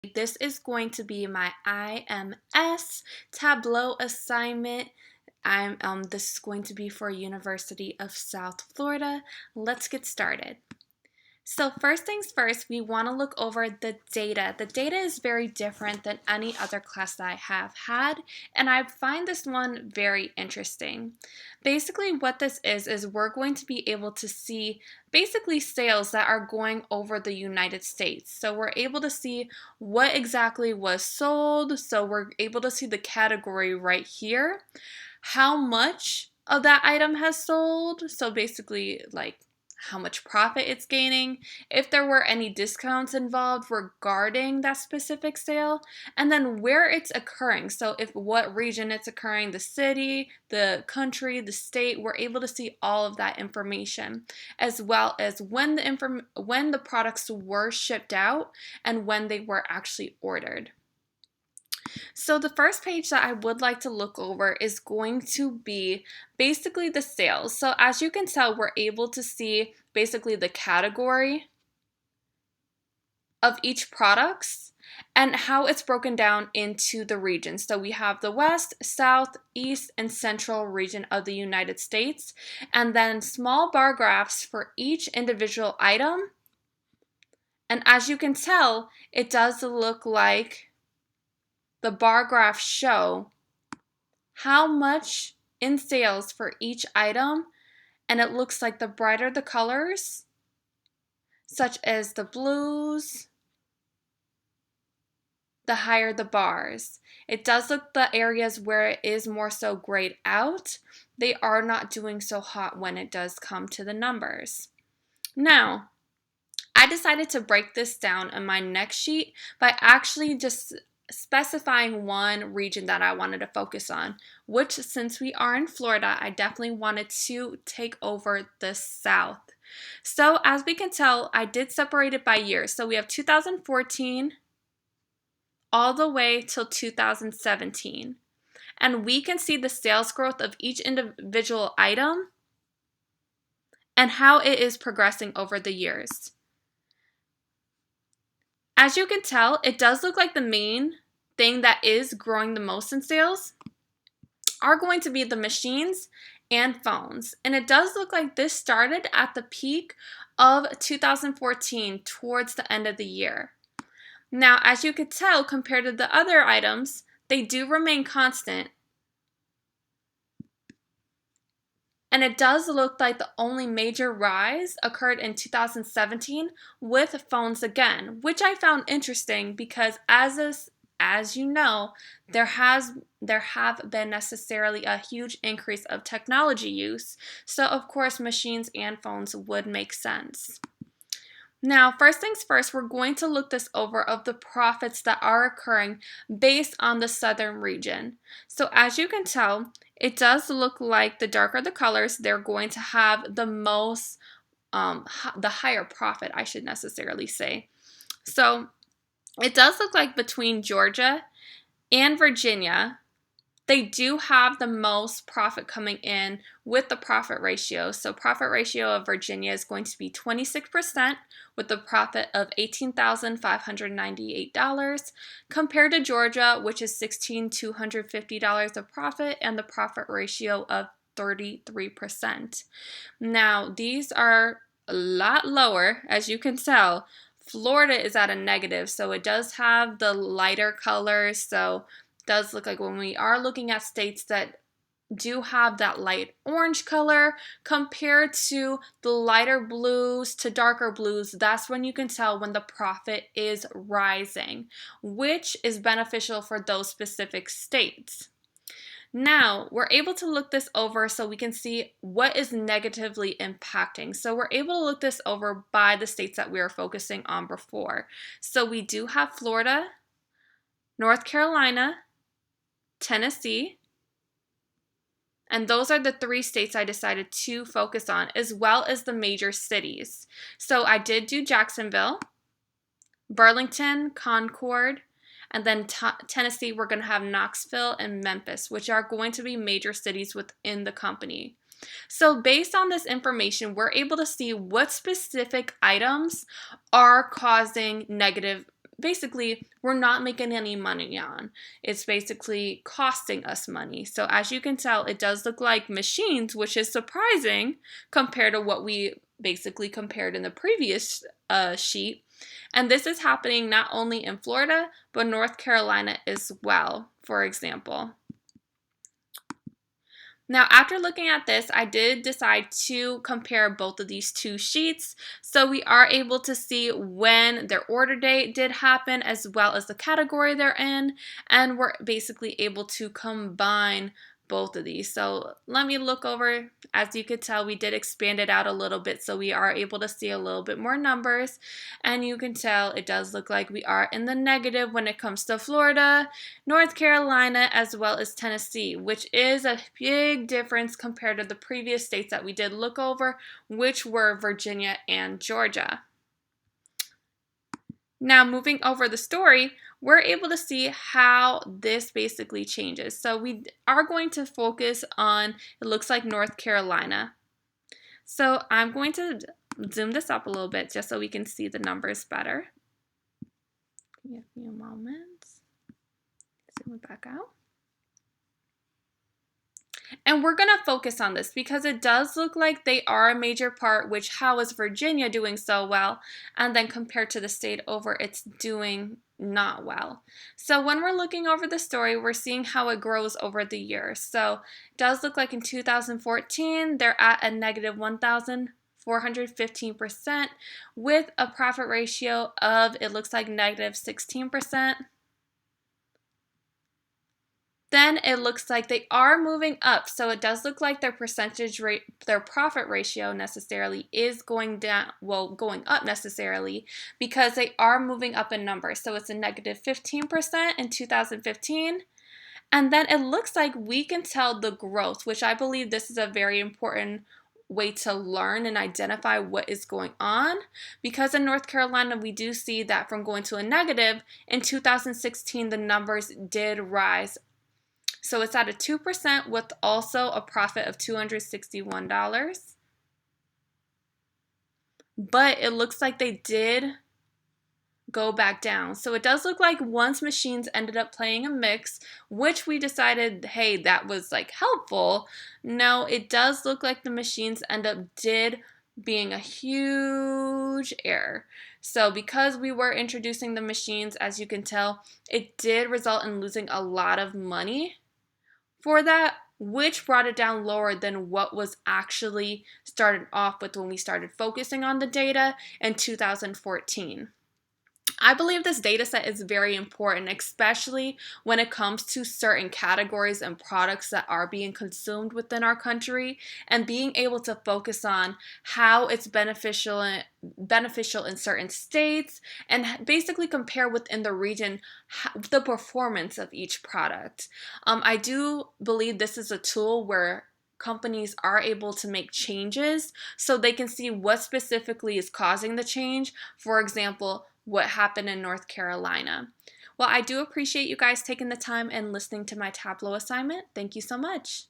This is going to be my IMS Tableau assignment. This is going to be for University of South Florida. Let's get started. So first things first, we want to look over the data. The data is very different than any other class that I have had, and I find this one very interesting. Basically what this is we're going to be able to see basically sales that are going over the United States. So we're able to see what exactly was sold. So we're able to see the category right here, how much of that item has sold. So basically like how much profit it's gaining, if there were any discounts involved regarding that specific sale, and then where it's occurring. So if what region it's occurring, the city, the country, the state, we're able to see all of that information, as well as when the products were shipped out and when they were actually ordered. So the first page that I would like to look over is going to be basically the sales. So as you can tell, we're able to see basically the category of each products and how it's broken down into the regions. So we have the West, South, East, and Central region of the United States, and then small bar graphs for each individual item. And as you can tell, it does look like the bar graphs show how much in sales for each item, and it looks like the brighter the colors, such as the blues, the higher the bars. It does look the areas where it is more so grayed out, they are not doing so hot when it does come to the numbers. Now, I decided to break this down in my next sheet by actually just specifying one region that I wanted to focus on, which since we are in Florida, I definitely wanted to take over the South. So as we can tell, I did separate it by year. So we have 2014 all the way till 2017. And we can see the sales growth of each individual item and how it is progressing over the years. As you can tell, it does look like the main thing that is growing the most in sales are going to be the machines and phones. And it does look like this started at the peak of 2014 towards the end of the year. Now, as you could tell, compared to the other items, they do remain constant. And it does look like the only major rise occurred in 2017 with phones again, which I found interesting because as you know, there have been necessarily a huge increase of technology use. So of course, machines and phones would make sense. Now, first things first, we're going to look this over of the profits that are occurring based on the southern region. So as you can tell, it does look like the darker the colors, they're going to have the most, the higher profit, I should necessarily say. So it does look like between Georgia and Virginia, they do have the most profit coming in with the profit ratio. So profit ratio of Virginia is going to be 26% with a profit of $18,598 compared to Georgia, which is $16,250 of profit and the profit ratio of 33%. Now, these are a lot lower, as you can tell. Florida is at a negative, so it does have the lighter colors, so does look like when we are looking at states that do have that light orange color compared to the lighter blues to darker blues, that's when you can tell when the profit is rising, which is beneficial for those specific states. Now, we're able to look this over so we can see what is negatively impacting. So we're able to look this over by the states that we are focusing on before. So we do have Florida, North Carolina, Tennessee, and those are the three states I decided to focus on, as well as the major cities. So I did do Jacksonville, Burlington, Concord, and then Tennessee, we're going to have Knoxville and Memphis, which are going to be major cities within the company. So based on this information, we're able to see what specific items are causing negative basically we're not making any money on. It's basically costing us money. So as you can tell, it does look like machines, which is surprising compared to what we basically compared in the previous sheet. And this is happening not only in Florida, but North Carolina as well, for example. Now, after looking at this, I did decide to compare both of these two sheets. So we are able to see when their order date did happen, as well as the category they're in. And we're basically able to combine both of these. So let me look over. As you could tell, we did expand it out a little bit, so we are able to see a little bit more numbers. And you can tell it does look like we are in the negative when it comes to Florida, North Carolina, as well as Tennessee, which is a big difference compared to the previous states that we did look over, which were Virginia and Georgia. Now, moving over the story, we're able to see how this basically changes. So we are going to focus on, it looks like North Carolina. So I'm going to zoom this up a little bit just so we can see the numbers better. Give me a moment. Zoom it back out. And we're going to focus on this because it does look like they are a major part, which how is Virginia doing so well? And then compared to the state over, it's doing not well. So when we're looking over the story, we're seeing how it grows over the years. So it does look like in 2014, they're at a negative 1,415% with a profit ratio of, it looks like negative 16%. Then it looks like they are moving up. So it does look like their percentage rate, their profit ratio necessarily is going down, well, going up necessarily because they are moving up in numbers. So it's a negative 15% in 2015. And then it looks like we can tell the growth, which I believe this is a very important way to learn and identify what is going on, because in North Carolina we do see that from going to a negative in 2016 the numbers did rise. So it's at a 2% with also a profit of $261. But it looks like they did go back down. So it does look like once machines ended up playing a mix, which we decided, hey, that was like helpful. No, it does look like the machines did being a huge error. So because we were introducing the machines, as you can tell, it did result in losing a lot of money for that, which brought it down lower than what was actually started off with when we started focusing on the data in 2014. I believe this data set is very important, especially when it comes to certain categories and products that are being consumed within our country, and being able to focus on how it's beneficial in certain states, and basically compare within the region the performance of each product. I do believe this is a tool where companies are able to make changes so they can see what specifically is causing the change. For example, what happened in North Carolina. Well, I do appreciate you guys taking the time and listening to my Tableau assignment. Thank you so much.